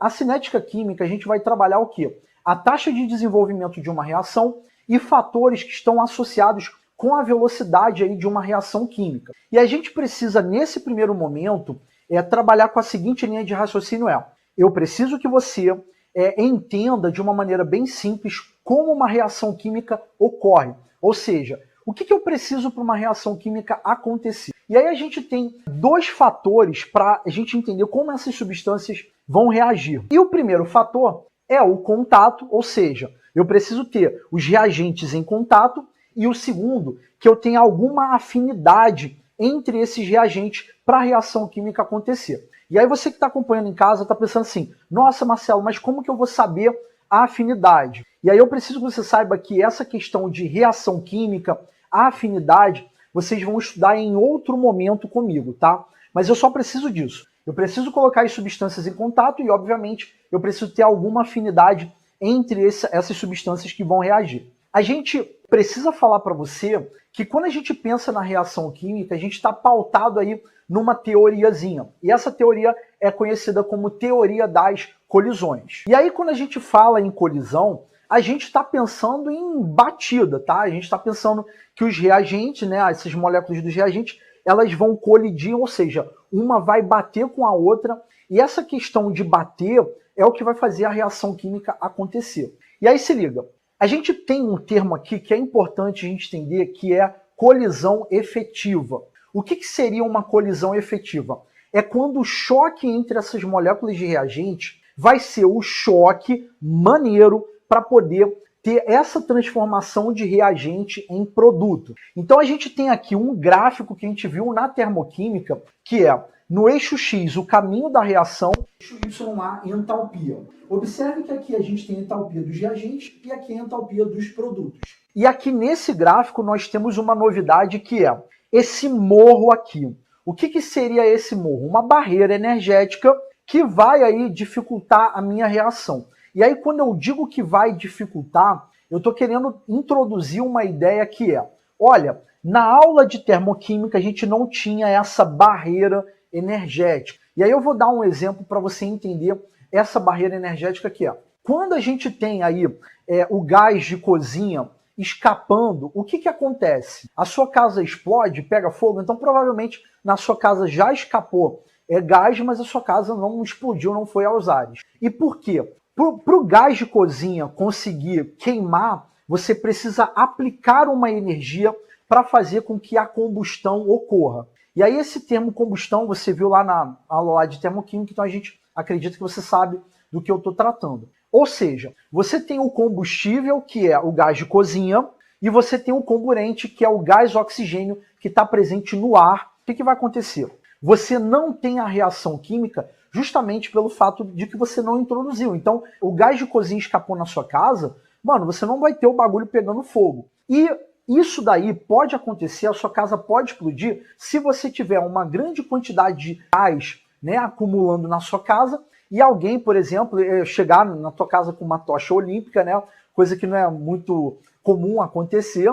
a cinética química, a gente vai trabalhar o quê? A taxa de desenvolvimento de uma reação e fatores que estão associados com a velocidade aí de uma reação química. E a gente precisa, nesse primeiro momento, trabalhar com a seguinte linha de raciocínio: eu preciso que você entenda de uma maneira bem simples como uma reação química ocorre. Ou seja, o que eu preciso para uma reação química acontecer? E aí a gente tem dois fatores para a gente entender como essas substâncias vão reagir. E o primeiro fator é o contato, ou seja, eu preciso ter os reagentes em contato, e o segundo, que eu tenha alguma afinidade entre esses reagentes para a reação química acontecer. E aí você que está acompanhando em casa está pensando assim: nossa, Marcelo, mas como que eu vou saber a afinidade? E aí eu preciso que você saiba que essa questão de reação química, a afinidade, vocês vão estudar em outro momento comigo, tá? Mas eu só preciso disso. Eu preciso colocar as substâncias em contato e, obviamente, eu preciso ter alguma afinidade entre essas substâncias que vão reagir. A gente precisa falar para você que quando a gente pensa na reação química, a gente está pautado aí numa teoriazinha. E essa teoria é conhecida como teoria das colisões. E aí, quando a gente fala em colisão, a gente está pensando em batida, tá? A gente está pensando que os reagentes, né, essas moléculas dos reagentes, elas vão colidir, ou seja, uma vai bater com a outra, e essa questão de bater é o que vai fazer a reação química acontecer. E aí se liga, a gente tem um termo aqui que é importante a gente entender, que é colisão efetiva. O que seria uma colisão efetiva? É quando o choque entre essas moléculas de reagente vai ser o choque maneiro para poder ter essa transformação de reagente em produto. Então a gente tem aqui um gráfico que a gente viu na termoquímica, que é no eixo X o caminho da reação, eixo Y a entalpia. Observe que aqui a gente tem a entalpia dos reagentes e aqui a entalpia dos produtos. E aqui nesse gráfico nós temos uma novidade, que é esse morro aqui. O que seria esse morro? Uma barreira energética que vai aí dificultar a minha reação. E aí, quando eu digo que vai dificultar, eu estou querendo introduzir uma ideia que é: olha, na aula de termoquímica a gente não tinha essa barreira energética. E aí eu vou dar um exemplo para você entender essa barreira energética que é. Quando a gente tem aí o gás de cozinha escapando, o que acontece? A sua casa explode, pega fogo, então provavelmente na sua casa já escapou gás, mas a sua casa não explodiu, não foi aos ares. E por quê? Para o gás de cozinha conseguir queimar, você precisa aplicar uma energia para fazer com que a combustão ocorra. E aí esse termo combustão você viu lá na aula lá de termoquímica, então a gente acredita que você sabe do que eu estou tratando. Ou seja, você tem o combustível, que é o gás de cozinha, e você tem o comburente, que é o gás oxigênio, que está presente no ar. O que vai acontecer? Você não tem a reação química justamente pelo fato de que você não introduziu. Então, o gás de cozinha escapou na sua casa, mano, você não vai ter o bagulho pegando fogo. E isso daí pode acontecer, a sua casa pode explodir, se você tiver uma grande quantidade de gás, né, acumulando na sua casa, e alguém, por exemplo, chegar na tua casa com uma tocha olímpica, né, coisa que não é muito comum acontecer,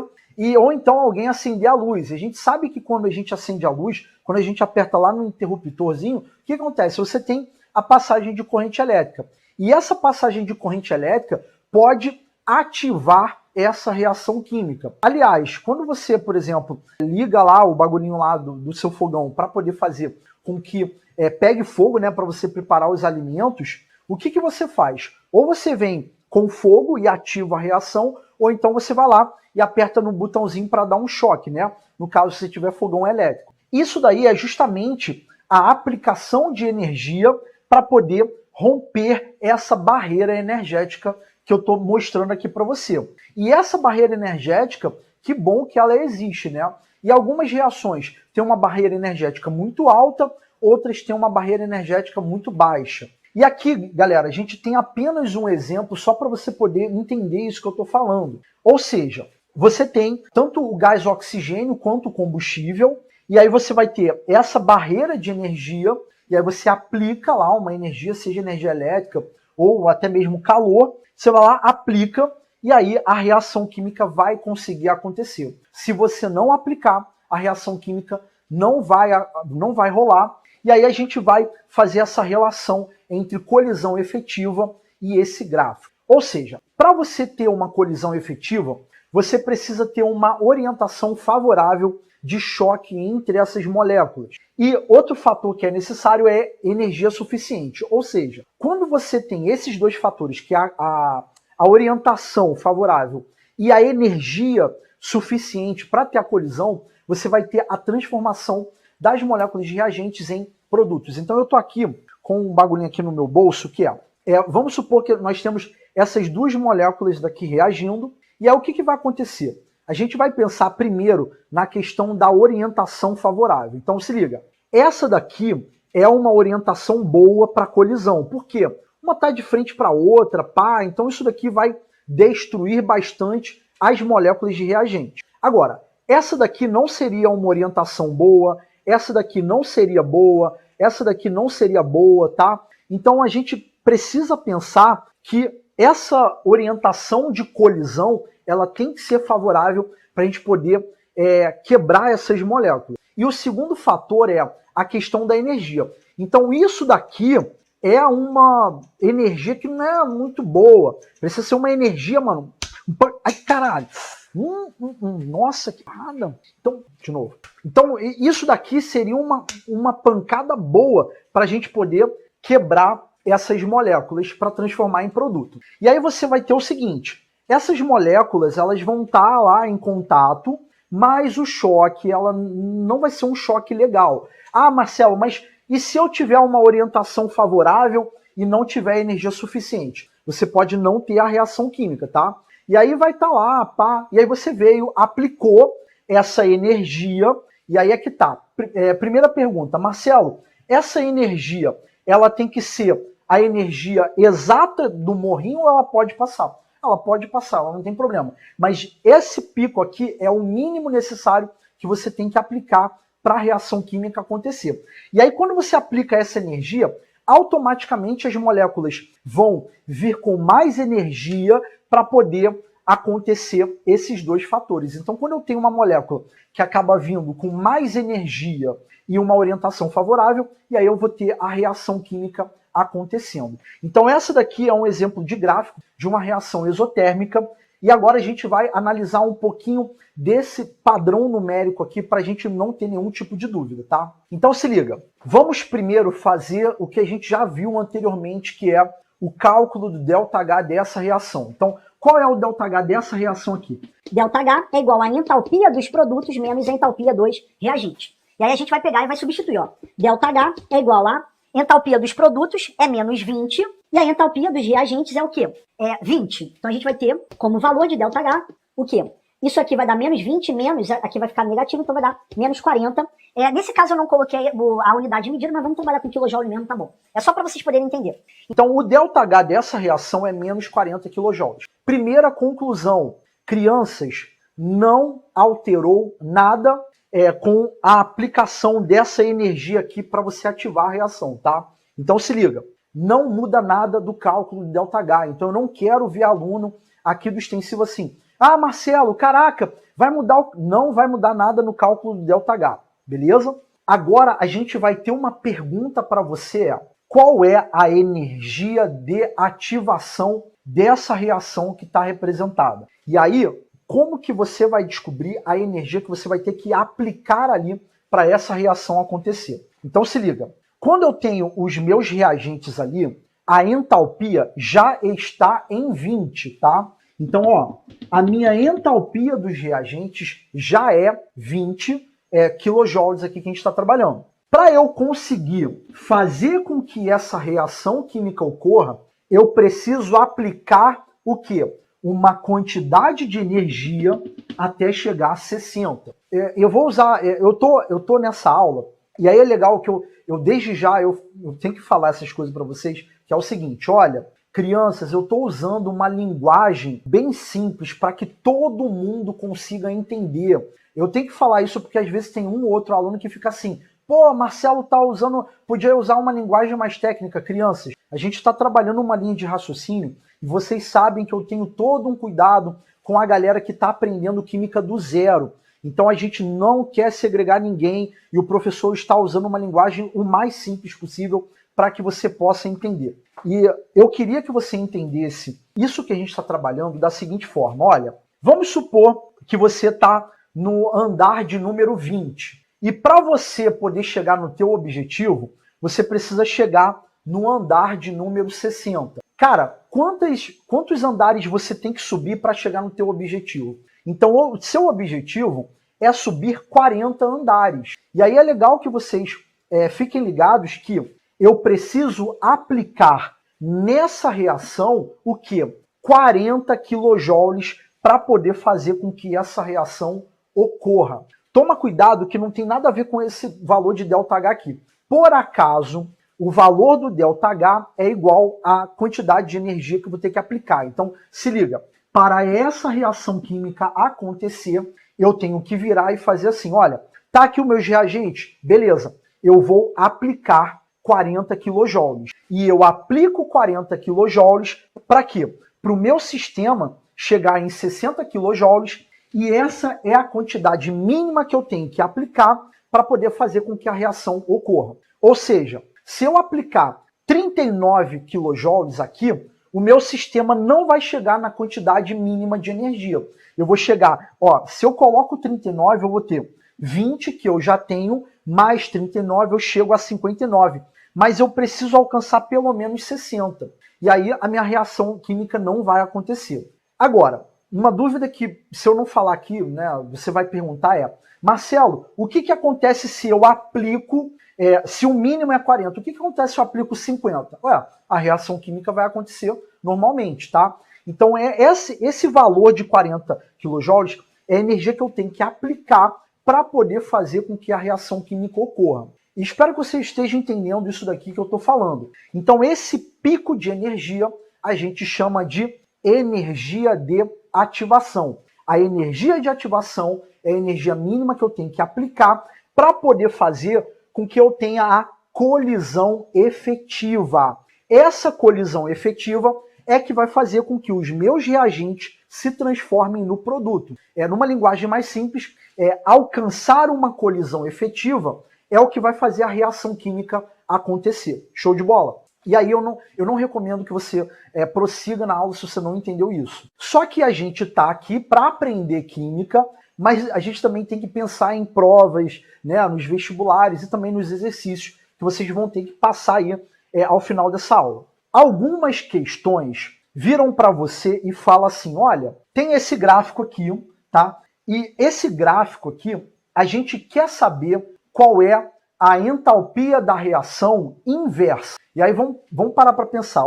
ou então alguém acender a luz. A gente sabe que quando a gente acende a luz, quando a gente aperta lá no interruptorzinho, o que acontece? Você tem a passagem de corrente elétrica. E essa passagem de corrente elétrica pode ativar essa reação química. Aliás, quando você, por exemplo, liga lá o bagulhinho lá do seu fogão para poder fazer com que pegue fogo, né, para você preparar os alimentos, o que você faz? Ou você vem com fogo e ativa a reação, ou então você vai lá e aperta no botãozinho para dar um choque, né? No caso, se você tiver fogão elétrico. Isso daí é justamente a aplicação de energia para poder romper essa barreira energética que eu estou mostrando aqui para você. E essa barreira energética, que bom que ela existe, né? E algumas reações têm uma barreira energética muito alta, outras têm uma barreira energética muito baixa. E aqui, galera, a gente tem apenas um exemplo só para você poder entender isso que eu estou falando. Ou seja, você tem tanto o gás oxigênio quanto o combustível, e aí você vai ter essa barreira de energia, e aí você aplica lá uma energia, seja energia elétrica ou até mesmo calor, você vai lá, aplica, e aí a reação química vai conseguir acontecer. Se você não aplicar, a reação química não vai rolar, E aí a gente vai fazer essa relação entre colisão efetiva e esse gráfico. Ou seja, para você ter uma colisão efetiva, você precisa ter uma orientação favorável de choque entre essas moléculas. E outro fator que é necessário é energia suficiente. Ou seja, quando você tem esses dois fatores, que é a orientação favorável e a energia suficiente para ter a colisão, você vai ter a transformação das moléculas de reagentes em produtos. Então eu estou aqui com um bagulhinho aqui no meu bolso, que vamos supor que nós temos essas duas moléculas daqui reagindo, e aí o que vai acontecer? A gente vai pensar primeiro na questão da orientação favorável. Então se liga, essa daqui é uma orientação boa para colisão. Por quê? Uma está de frente para a outra, pá, então isso daqui vai destruir bastante as moléculas de reagente. Agora, essa daqui não seria uma orientação boa, essa daqui não seria boa, essa daqui não seria boa, tá? Então a gente precisa pensar que essa orientação de colisão, ela tem que ser favorável para a gente poder quebrar essas moléculas. E o segundo fator é a questão da energia. Então isso daqui é uma energia que não é muito boa. Precisa ser uma energia, mano. Ai, caralho. Nossa, que parada. Então, de novo. Então, isso daqui seria uma pancada boa para a gente poder quebrar essas moléculas para transformar em produto. E aí você vai ter o seguinte, essas moléculas elas vão estar lá em contato, mas o choque ela não vai ser um choque legal. Ah, Marcelo, mas e se eu tiver uma orientação favorável e não tiver energia suficiente? Você pode não ter a reação química, tá? E aí vai estar lá, pá, e aí você veio, aplicou essa energia, e aí é que tá. Primeira pergunta, Marcelo, essa energia, ela tem que ser a energia exata do morrinho ou ela pode passar? Ela pode passar, ela não tem problema. Mas esse pico aqui é o mínimo necessário que você tem que aplicar para a reação química acontecer. E aí quando você aplica essa energia, automaticamente as moléculas vão vir com mais energia para poder acontecer esses dois fatores. Então quando eu tenho uma molécula que acaba vindo com mais energia e uma orientação favorável, e aí eu vou ter a reação química acontecendo. Então essa daqui é um exemplo de gráfico de uma reação exotérmica, e agora a gente vai analisar um pouquinho desse padrão numérico aqui para a gente não ter nenhum tipo de dúvida, tá? Então se liga, vamos primeiro fazer o que a gente já viu anteriormente, que é o cálculo do ΔH dessa reação. Então, qual é o ΔH dessa reação aqui? ΔH é igual à entalpia dos produtos menos a entalpia dos reagentes. E aí a gente vai pegar e vai substituir, ó. ΔH é igual a entalpia dos produtos é menos 20, e a entalpia dos reagentes é o quê? É 20. Então a gente vai ter como valor de ΔH o quê? Isso aqui vai dar menos 20, menos, aqui vai ficar negativo, então vai dar menos 40. Nesse caso eu não coloquei a unidade de medida, mas vamos trabalhar com kJ mesmo, tá bom. É só para vocês poderem entender. Então o ΔH dessa reação é menos 40 kJ. Primeira conclusão, crianças, não alterou nada com a aplicação dessa energia aqui para você ativar a reação, tá? Então se liga, não muda nada do cálculo do ΔH. Então eu não quero ver aluno aqui do extensivo assim, ah, Marcelo, caraca, não vai mudar nada no cálculo do ΔH, beleza? Agora a gente vai ter uma pergunta para você, qual é a energia de ativação dessa reação que está representada? E aí, como que você vai descobrir a energia que você vai ter que aplicar ali para essa reação acontecer? Então se liga, quando eu tenho os meus reagentes ali, a entalpia já está em 20, tá? Então, ó, a minha entalpia dos reagentes já é 20 kJ aqui que a gente está trabalhando. Para eu conseguir fazer com que essa reação química ocorra, eu preciso aplicar o quê? Uma quantidade de energia até chegar a 60. Eu vou usar, eu tô nessa aula, e aí é legal que eu desde já eu tenho que falar essas coisas para vocês, que é o seguinte, olha, crianças, eu estou usando uma linguagem bem simples para que todo mundo consiga entender. Eu tenho que falar isso porque às vezes tem um ou outro aluno que fica assim, pô, Marcelo tá usando, podia usar uma linguagem mais técnica. Crianças, a gente está trabalhando uma linha de raciocínio e vocês sabem que eu tenho todo um cuidado com a galera que está aprendendo química do zero. Então a gente não quer segregar ninguém e o professor está usando uma linguagem o mais simples possível para que você possa entender. E eu queria que você entendesse isso que a gente está trabalhando da seguinte forma. Olha, vamos supor que você está no andar de número 20. E para você poder chegar no teu objetivo, você precisa chegar no andar de número 60. Cara, quantos andares você tem que subir para chegar no teu objetivo? Então, o seu objetivo é subir 40 andares. E aí é legal que vocês fiquem ligados que eu preciso aplicar nessa reação o quê? 40 quilojoules para poder fazer com que essa reação ocorra. Toma cuidado que não tem nada a ver com esse valor de ΔH aqui. Por acaso, o valor do ΔH é igual à quantidade de energia que eu vou ter que aplicar. Então, se liga, para essa reação química acontecer, eu tenho que virar e fazer assim, olha, tá aqui os meus reagentes, beleza, eu vou aplicar 40 quilojoules. E eu aplico 40 quilojoules para quê? Para o meu sistema chegar em 60 quilojoules, e essa é a quantidade mínima que eu tenho que aplicar para poder fazer com que a reação ocorra. Ou seja, se eu aplicar 39 quilojoules aqui, o meu sistema não vai chegar na quantidade mínima de energia. Eu vou chegar, se eu coloco 39, eu vou ter 20 que eu já tenho, mais 39 eu chego a 59. Mas eu preciso alcançar pelo menos 60. E aí a minha reação química não vai acontecer. Agora, uma dúvida que, se eu não falar aqui, né, você vai perguntar é, Marcelo, o que acontece se eu aplico, se o mínimo é 40, o que acontece se eu aplico 50? A reação química vai acontecer normalmente, tá? Então, esse valor de 40 kJ é a energia que eu tenho que aplicar para poder fazer com que a reação química ocorra. E espero que você esteja entendendo isso daqui que eu estou falando. Então, esse pico de energia a gente chama de energia de ativação. A energia de ativação é a energia mínima que eu tenho que aplicar para poder fazer com que eu tenha a colisão efetiva. Essa colisão efetiva é que vai fazer com que os meus reagentes se transformem no produto. Numa linguagem mais simples, alcançar uma colisão efetiva é o que vai fazer a reação química acontecer. Show de bola? E aí eu não recomendo que você prossiga na aula se você não entendeu isso. Só que a gente está aqui para aprender química, mas a gente também tem que pensar em provas, né, nos vestibulares e também nos exercícios que vocês vão ter que passar aí ao final dessa aula. Algumas questões viram para você e falam assim, olha, tem esse gráfico aqui, tá? E esse gráfico aqui, a gente quer saber qual é a entalpia da reação inversa. E aí vamos parar para pensar,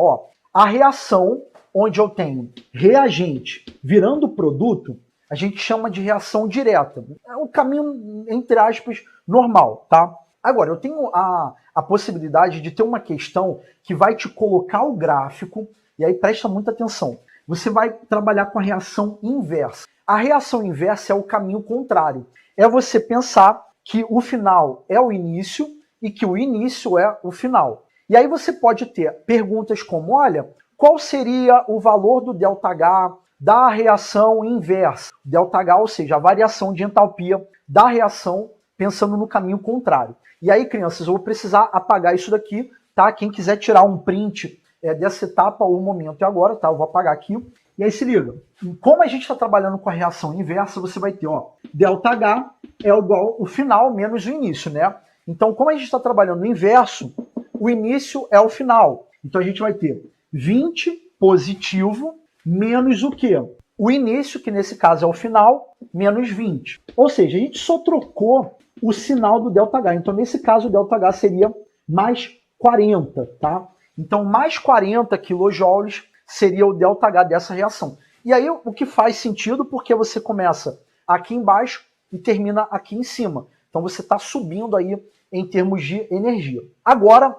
a reação onde eu tenho reagente virando produto, a gente chama de reação direta. É um caminho, entre aspas, normal, tá? Agora, eu tenho a possibilidade de ter uma questão que vai te colocar o gráfico, e aí presta muita atenção. Você vai trabalhar com a reação inversa. A reação inversa é o caminho contrário. É você pensar que o final é o início e que o início é o final. E aí você pode ter perguntas como, olha, qual seria o valor do ΔH da reação inversa? ΔH, ou seja, a variação de entalpia da reação pensando no caminho contrário. E aí, crianças, eu vou precisar apagar isso daqui, tá? Quem quiser tirar um print dessa etapa, o momento é agora, tá? Eu vou apagar aqui. E aí se liga, como a gente está trabalhando com a reação inversa, você vai ter, ΔH é igual o final menos o início, né? Então, como a gente está trabalhando no inverso, o início é o final. Então, a gente vai ter 20 positivo menos o quê? O início, que nesse caso é o final, menos 20. Ou seja, a gente só trocou o sinal do ΔH. Então, nesse caso, o ΔH seria mais 40, tá? Então, mais 40 quilojoules seria o ΔH dessa reação. E aí, o que faz sentido, porque você começa aqui embaixo e termina aqui em cima. Então, você está subindo aí em termos de energia. Agora,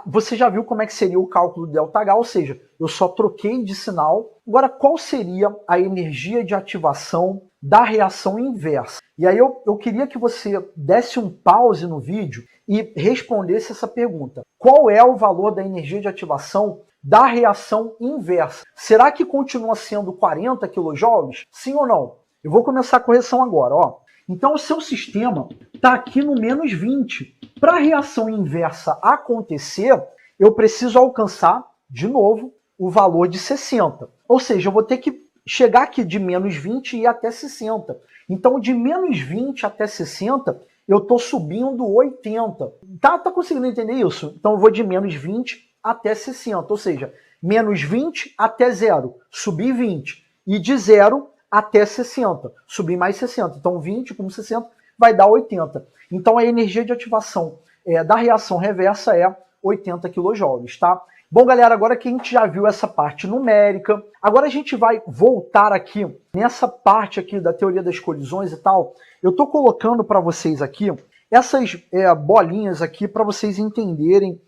você já viu como é que seria o cálculo do ΔH, ou seja, eu só troquei de sinal. Agora, qual seria a energia de ativação da reação inversa? E aí eu queria que você desse um pause no vídeo e respondesse essa pergunta. Qual é o valor da energia de ativação da reação inversa? Será que continua sendo 40 kJ? Sim ou não? Eu vou começar a correção agora. Então o seu sistema está aqui no menos 20. Para a reação inversa acontecer, eu preciso alcançar, de novo, o valor de 60. Ou seja, eu vou ter que chegar aqui de menos 20 e ir até 60. Então, de menos 20 até 60, eu estou subindo 80. Tá conseguindo entender isso? Então, eu vou de menos 20 até 60. Ou seja, menos 20 até 0, subir 20. E de 0 até 60, subir mais 60. Então, 20 com 60 vai dar 80. Então, a energia de ativação da reação reversa é 80 kJ, tá? Bom, galera, agora que a gente já viu essa parte numérica, agora a gente vai voltar aqui nessa parte aqui da teoria das colisões e tal. Eu estou colocando para vocês aqui essas bolinhas aqui para vocês entenderem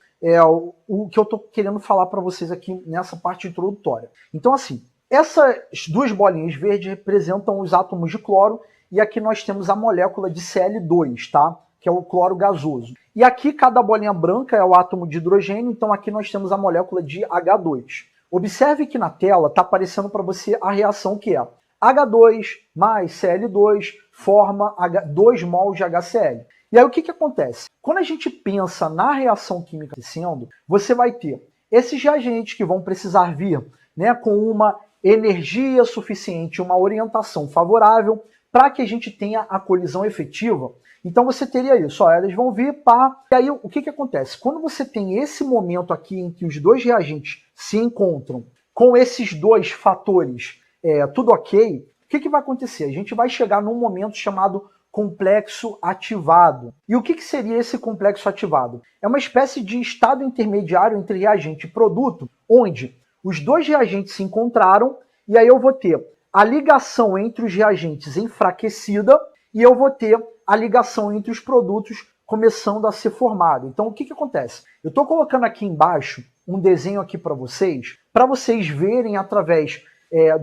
o que eu estou querendo falar para vocês aqui nessa parte introdutória. Então, assim, essas duas bolinhas verdes representam os átomos de cloro e aqui nós temos a molécula de Cl2, tá? Que é o cloro gasoso. E aqui cada bolinha branca é o átomo de hidrogênio, então aqui nós temos a molécula de H2. Observe que na tela está aparecendo para você a reação que é H2 mais Cl2 forma 2 mols de HCl. E aí o que acontece? Quando a gente pensa na reação química acontecendo, você vai ter esses reagentes que vão precisar vir, né, com uma energia suficiente, uma orientação favorável para que a gente tenha a colisão efetiva. Então você teria isso, ó, elas vão vir para... E aí o que acontece? Quando você tem esse momento aqui em que os dois reagentes se encontram com esses dois fatores, tudo ok, o que vai acontecer? A gente vai chegar num momento chamado complexo ativado. E o que seria esse complexo ativado? É uma espécie de estado intermediário entre reagente e produto, onde os dois reagentes se encontraram e aí eu vou ter a ligação entre os reagentes enfraquecida e eu vou ter a ligação entre os produtos começando a ser formada. Então, o que acontece? Eu estou colocando aqui embaixo um desenho aqui para vocês verem através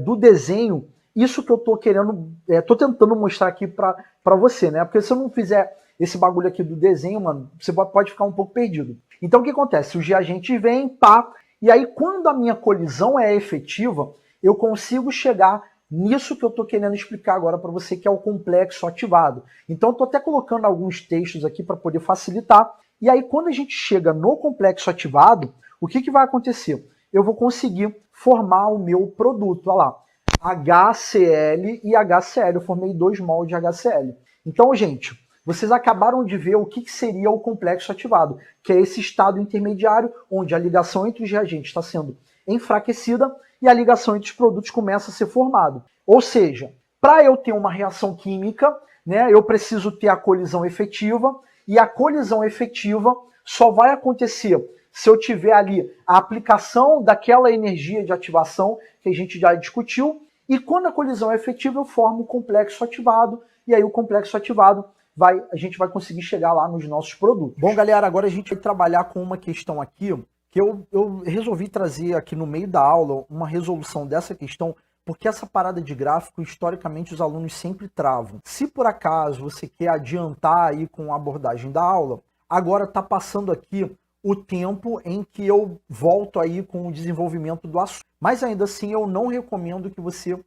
do desenho isso que eu estou querendo, estou tentando mostrar aqui para você, né? Porque se eu não fizer esse bagulho aqui do desenho, mano, você pode ficar um pouco perdido. Então, o que acontece? Os reagentes vêm, pá, e aí quando a minha colisão é efetiva, eu consigo chegar nisso que eu estou querendo explicar agora para você, que é o complexo ativado. Então, eu estou até colocando alguns textos aqui para poder facilitar. E aí, quando a gente chega no complexo ativado, o que vai acontecer? Eu vou conseguir formar o meu produto. Olha lá, HCl e HCl. Eu formei 2 mols de HCl. Então, gente, vocês acabaram de ver o que seria o complexo ativado, que é esse estado intermediário onde a ligação entre os reagentes está sendo enfraquecida e a ligação entre os produtos começa a ser formada. Ou seja, para eu ter uma reação química, né, eu preciso ter a colisão efetiva, e a colisão efetiva só vai acontecer se eu tiver ali a aplicação daquela energia de ativação que a gente já discutiu, e quando a colisão é efetiva eu formo o complexo ativado, e aí o complexo ativado a gente vai conseguir chegar lá nos nossos produtos. Bom, galera, agora a gente vai trabalhar com uma questão aqui, que eu resolvi trazer aqui no meio da aula uma resolução dessa questão, porque essa parada de gráfico, historicamente, os alunos sempre travam. Se por acaso você quer adiantar aí com a abordagem da aula, agora está passando aqui o tempo em que eu volto aí com o desenvolvimento do assunto. Mas ainda assim, eu não recomendo que você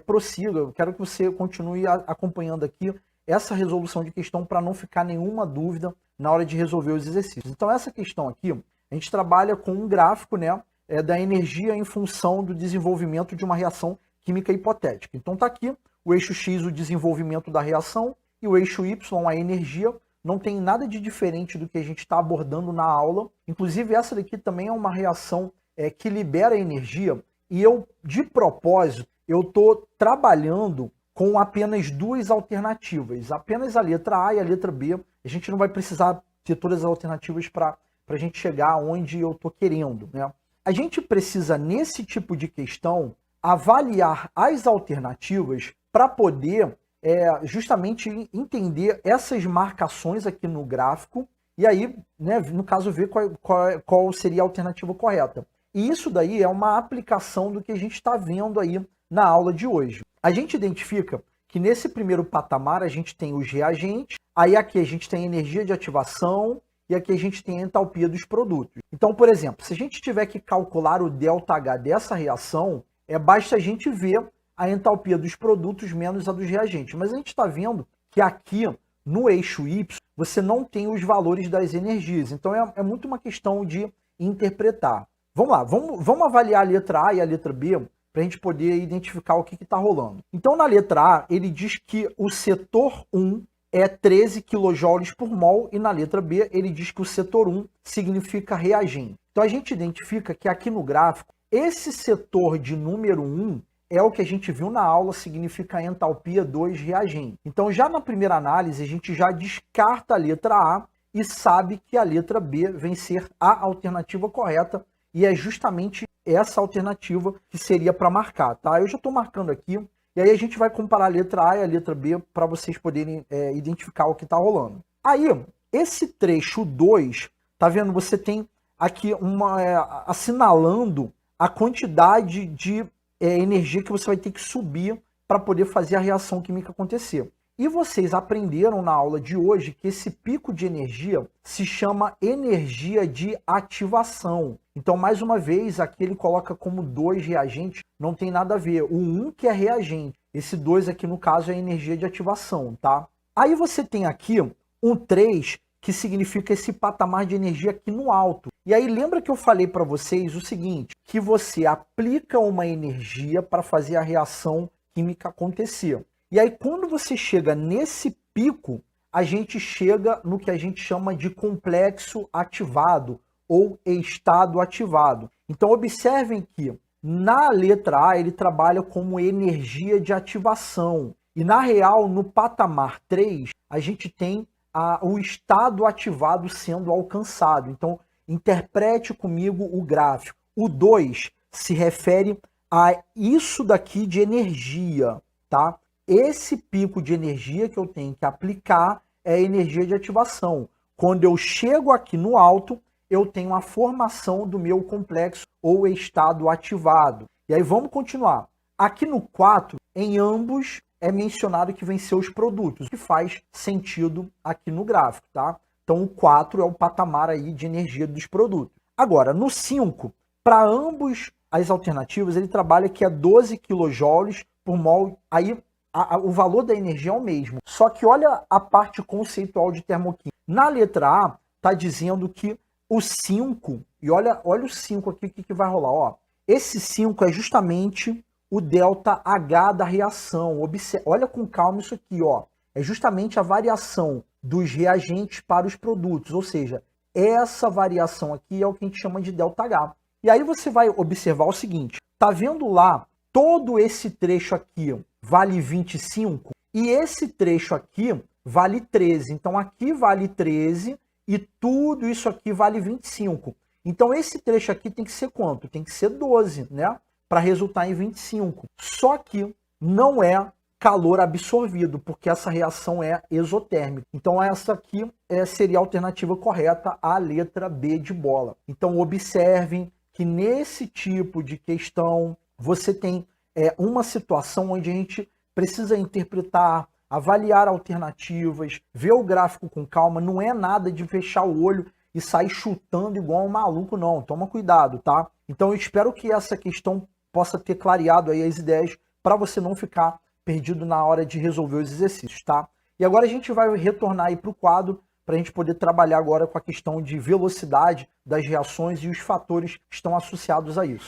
prossiga, eu quero que você continue acompanhando aqui essa resolução de questão para não ficar nenhuma dúvida na hora de resolver os exercícios. Então essa questão aqui, a gente trabalha com um gráfico, né, da energia em função do desenvolvimento de uma reação química hipotética. Então está aqui o eixo X, o desenvolvimento da reação, e o eixo Y, a energia. Não tem nada de diferente do que a gente está abordando na aula. Inclusive essa daqui também é uma reação que libera energia, e eu, de propósito, eu estou trabalhando com apenas 2 alternativas, apenas a letra A e a letra B. A gente não vai precisar ter todas as alternativas para a gente chegar onde eu estou querendo, né? A gente precisa, nesse tipo de questão, avaliar as alternativas para poder justamente entender essas marcações aqui no gráfico e aí, né, no caso, ver qual seria a alternativa correta. E isso daí é uma aplicação do que a gente está vendo aí na aula de hoje. A gente identifica que nesse primeiro patamar a gente tem os reagentes, aí aqui a gente tem energia de ativação, e aqui a gente tem a entalpia dos produtos. Então, por exemplo, se a gente tiver que calcular o ΔH dessa reação, basta a gente ver a entalpia dos produtos menos a dos reagentes. Mas a gente está vendo que aqui no eixo Y você não tem os valores das energias. Então é muito uma questão de interpretar. Vamos lá, vamos avaliar a letra A e a letra B para a gente poder identificar o que está rolando. Então na letra A ele diz que o setor 1 é 13 kJ por mol e na letra B ele diz que o setor 1 significa reagente. Então a gente identifica que aqui no gráfico esse setor de número 1 é o que a gente viu na aula, significa entalpia 2 reagente. Então já na primeira análise a gente já descarta a letra A e sabe que a letra B vem ser a alternativa correta e é justamente essa alternativa que seria para marcar, tá? Eu já estou marcando aqui e aí a gente vai comparar a letra A e a letra B para vocês poderem identificar o que está rolando. Aí, esse trecho 2, tá vendo? Você tem aqui assinalando a quantidade de energia que você vai ter que subir para poder fazer a reação química acontecer. E vocês aprenderam na aula de hoje que esse pico de energia se chama energia de ativação. Então, mais uma vez, aqui ele coloca como 2 reagentes, não tem nada a ver. O 1 que é reagente, esse 2 aqui no caso é energia de ativação, tá? Aí você tem aqui um 3, que significa esse patamar de energia aqui no alto. E aí lembra que eu falei para vocês o seguinte, que você aplica uma energia para fazer a reação química acontecer. E aí quando você chega nesse pico, a gente chega no que a gente chama de complexo ativado ou estado ativado. Então observem que na letra A ele trabalha como energia de ativação. E na real, no patamar 3, a gente tem o estado ativado sendo alcançado. Então, interprete comigo o gráfico. O 2 se refere a isso daqui de energia, tá? Esse pico de energia que eu tenho que aplicar é a energia de ativação. Quando eu chego aqui no alto, eu tenho a formação do meu complexo ou estado ativado. E aí vamos continuar. Aqui no 4, em ambos é mencionado que vem seus produtos, o que faz sentido aqui no gráfico, tá? Então o 4 é o patamar aí de energia dos produtos. Agora, no 5, para ambos as alternativas, ele trabalha que é 12 kJ por mol. Aí o valor da energia é o mesmo. Só que olha a parte conceitual de termoquímica. Na letra A, está dizendo que o 5, e olha o 5 aqui, o que vai rolar? Ó, esse 5 é justamente o ΔH da reação. Olha com calma isso aqui, ó. É justamente a variação dos reagentes para os produtos, ou seja, essa variação aqui é o que a gente chama de ΔH. E aí você vai observar o seguinte, tá vendo lá, todo esse trecho aqui vale 25 e esse trecho aqui vale 13. Então aqui vale 13 e tudo isso aqui vale 25. Então esse trecho aqui tem que ser quanto? Tem que ser 12, né? Para resultar em 25. Só que não é calor absorvido, porque essa reação é exotérmica. Então essa aqui seria a alternativa correta, a letra B de bola. Então observem que nesse tipo de questão você tem uma situação onde a gente precisa interpretar, avaliar alternativas, ver o gráfico com calma, não é nada de fechar o olho e sair chutando igual um maluco, não. Toma cuidado, tá? Então eu espero que essa questão possa ter clareado aí as ideias para você não ficar perdido na hora de resolver os exercícios, tá? E agora a gente vai retornar aí para o quadro para a gente poder trabalhar agora com a questão de velocidade das reações e os fatores que estão associados a isso.